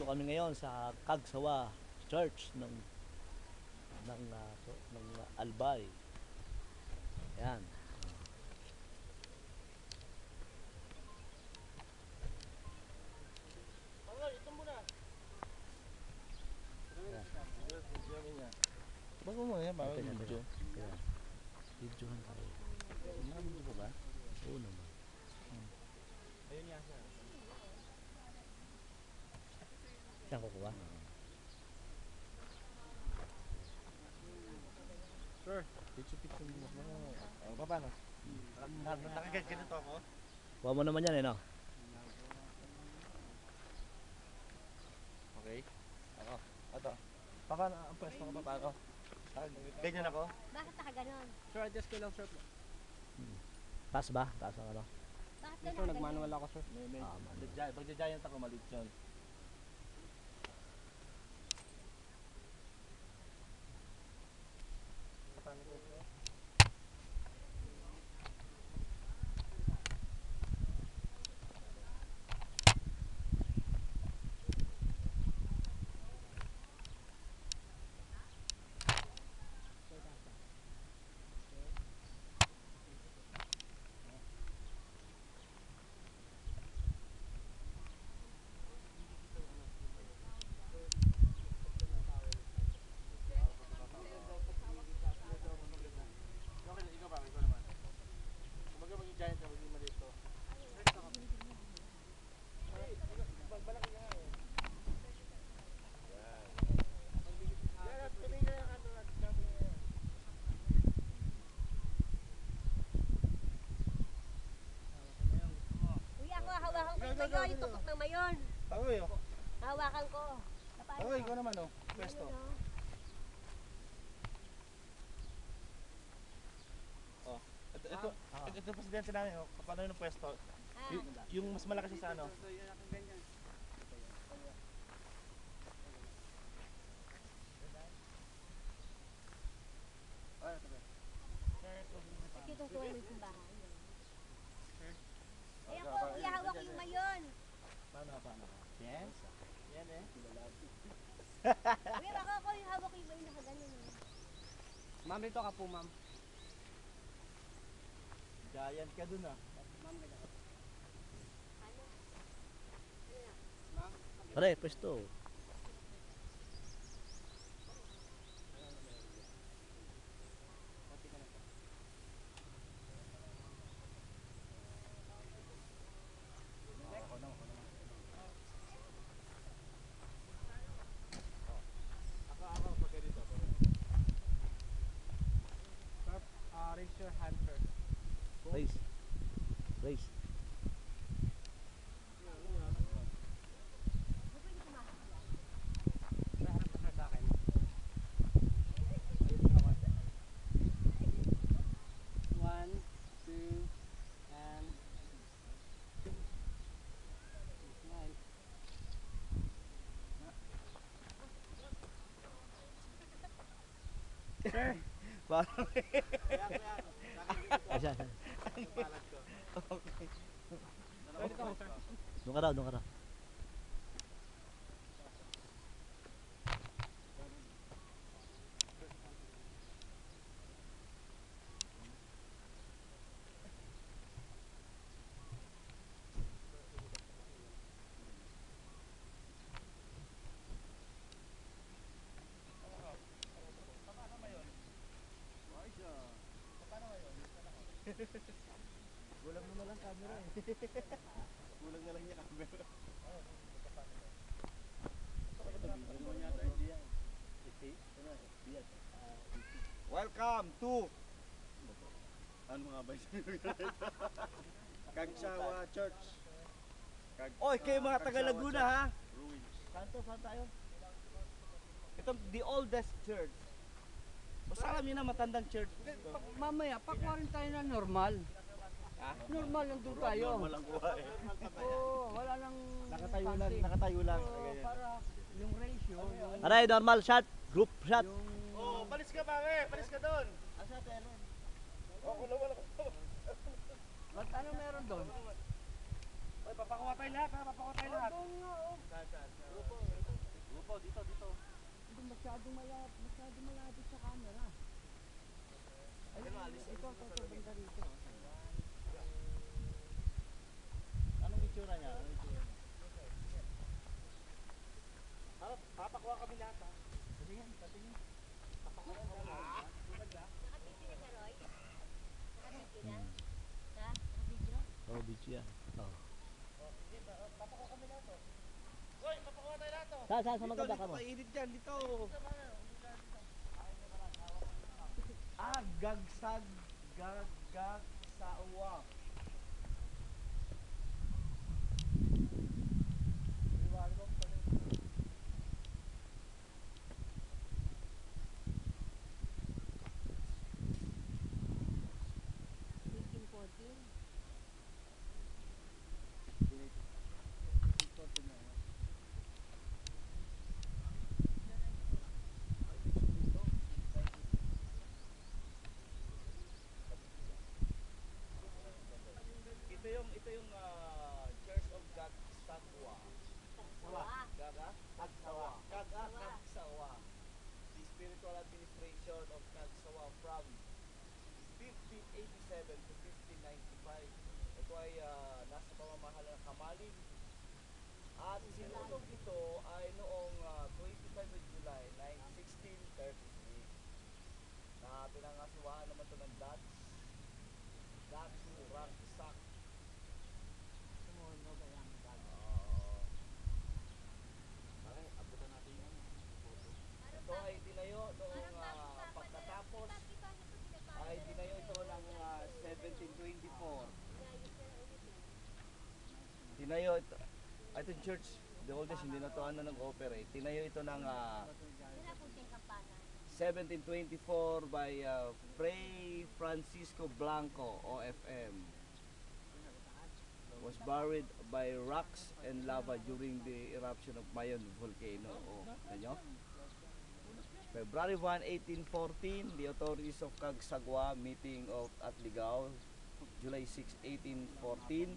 kami ngayon sa Kagsawa Church ng Albay. Ayan. Bago mo yan, bago Teka, video. teka. Videohan tayo. Video pa ba? Oo naman. Ayun yan siya. Saan kukuha? Sure. Picture mo. Paano? Nakagat ganito ako? Kuha mo naman yan eh, no? Okay. Ako. Ito. Paano ang pwesto ko pa? Paano? Ganyan ako? Bakit nakaganon? Sir, adjust ko lang, sir. Taas ba? Taas ang ano? Bakit ka Sir, nakaganon? nag-manual ako, sir. Pag giant ako, malit yun. Kuya, ako hawakan ko yung mayon, yung tukok ng mayon. Tagoy oh. Hawakan ko. Tagoy, ikaw naman oh. Pwesto. Oh. Ito presidente namin oh. Paano yung pwesto? Yung mas malaki siya sa ano? Itong tuwal ng simbahan. Ayan ko, kuya, hawak ko yung mayon. Paano? Yes? Yan eh. Kuya, ako yung hawak ko yung mayon nakaganon. Ma'am, dito ka po, ma'am. Giant ka dun ah. Ma'am, ganyan. Pare, pwesto. Sir, raise your hand, sir. Raise. Raise. Sir, harap ka, sir, sa akin. One, two, and... Smile. Sir! Parang Ay, siya. Sir, dito ka, sir. Doon ka raw, doon ka raw. kulang mo na lang camera eh. Kulang na lang niya camera. Welcome to ano mga ba Kagsawa Church. Oy, kayo mga taga Laguna ha? Saan tayo? Ito the oldest church. Basta alam niyo na matandang church. Mamaya, pakuha rin tayo na normal. Ha? Normal lang doon tayo. Normal lang kuha eh. Oo, wala nang... Nakatayo lang. Oo, para yung ratio, yung... Aray, normal shot. Group shot. yung Oh, palis ka pare, palis ka doon. Asa tayo? Oh, wala. Ba't ano meron doon? papakuha tayo lahat ha, papakuha tayo lahat. Oo nga, oh. Saan? Grupo, dito. Hindi masyadong malapit sa camera. Ayun, alis. Ito, banda rito. Anong itsura niya? Papakuha kami lahat ha. Nakabidyo na ka, Roy? Nakabidyo na? Ha? Nakabidyo? Oh, beach yan. Oh. Papakuha kami lahat oh. Hoy, papakuha tayo lahat oh. Saan sa maganda ka mo? Mainit dyan, dito. Gagsag sa uwa. Ito yung Church of Gagsagwa. Kagsawa. The spiritual administration of Kagsawa from 1587 to 1595. Ito ay nasa pamamahala ng Kamalig. At sinunog ito ay noong 25 of July 1633. Na pinangasiwahan naman ito ng Dutch Rangsak. Ito ay tinayo noong pagkatapos ay tinayo ito ng 1724. Tinayo ito, itong church, the oldest, hindi na ito nag-operate. Tinayo ito ng 1724 by Fray Francisco Blanco, OFM. Was buried by rocks and lava during the eruption of Mayon volcano. Kanyo? February 1, 1814, the authorities of Cagsagua meeting at Ligao, July 6, 1814,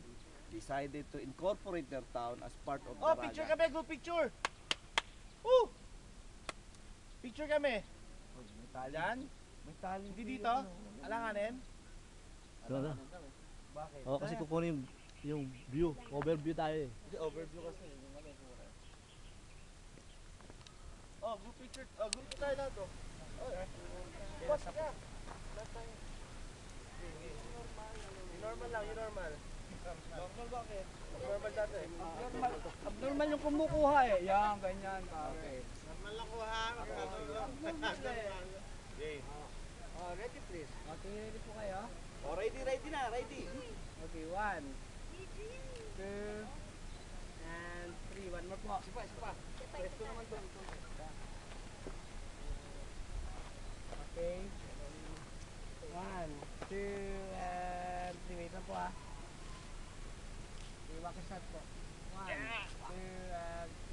decided to incorporate their town as part of Oh, Daraga. picture kami, group picture. Woo! Picture kami. Diyan? Hindi dito? Alanganin? Doon na. Bakit? Oh, kasi kukunin yung view. Overview tayo eh. Hindi, overview kasi. Oh, group picture. Oh, group tayo lahat oh. Boss ka. Lahat tayo. Yung normal lang, yung normal. Normal bakit? Normal dati. Abnormal yung kumukuha eh. Yan, ganyan, pare. Normal lang kuha. Okay. Ready please. Okay, ready po kayo? Oh, ready na, ready. Okay, 1, 2, and 3. One more po. Sipa. Presto naman doon. Okay. 1, 2, and 3. Wait lang po ah. Okay, wakasat po. 1, 2, and 3.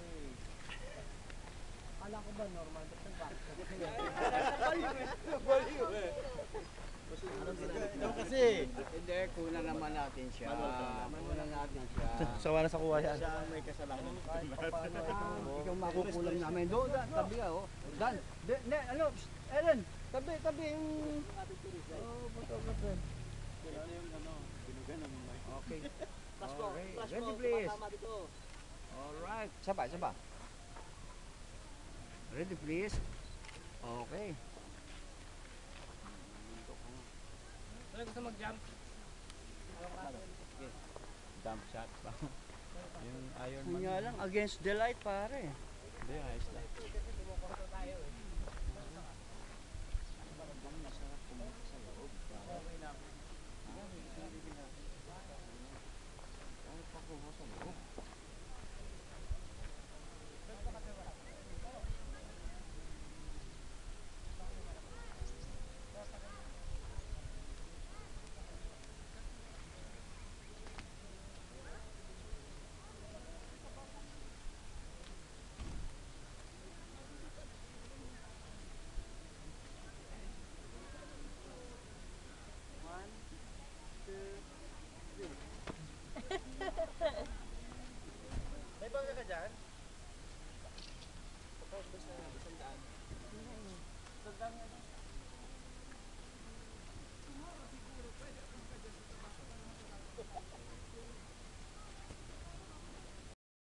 Kala ko ba normal? Ba't nag-back? Ito kasi. Hindi, kunan naman natin siya. Kunan natin siya. Sawa na sa kuha yan. Siya ang may kasalanan. Ikaw makukulam namin. Doon, tabi ka, oh. Dan, ano, Ellen, tabi yung... Oh, photographer. Okay. Okay, ready please. Alright, saba. Ready please. Okay. Saan gusto mag-jump? Jump shot ba? Yung Iron Yun nga lang, against the light pare. Hindi, ayos lang.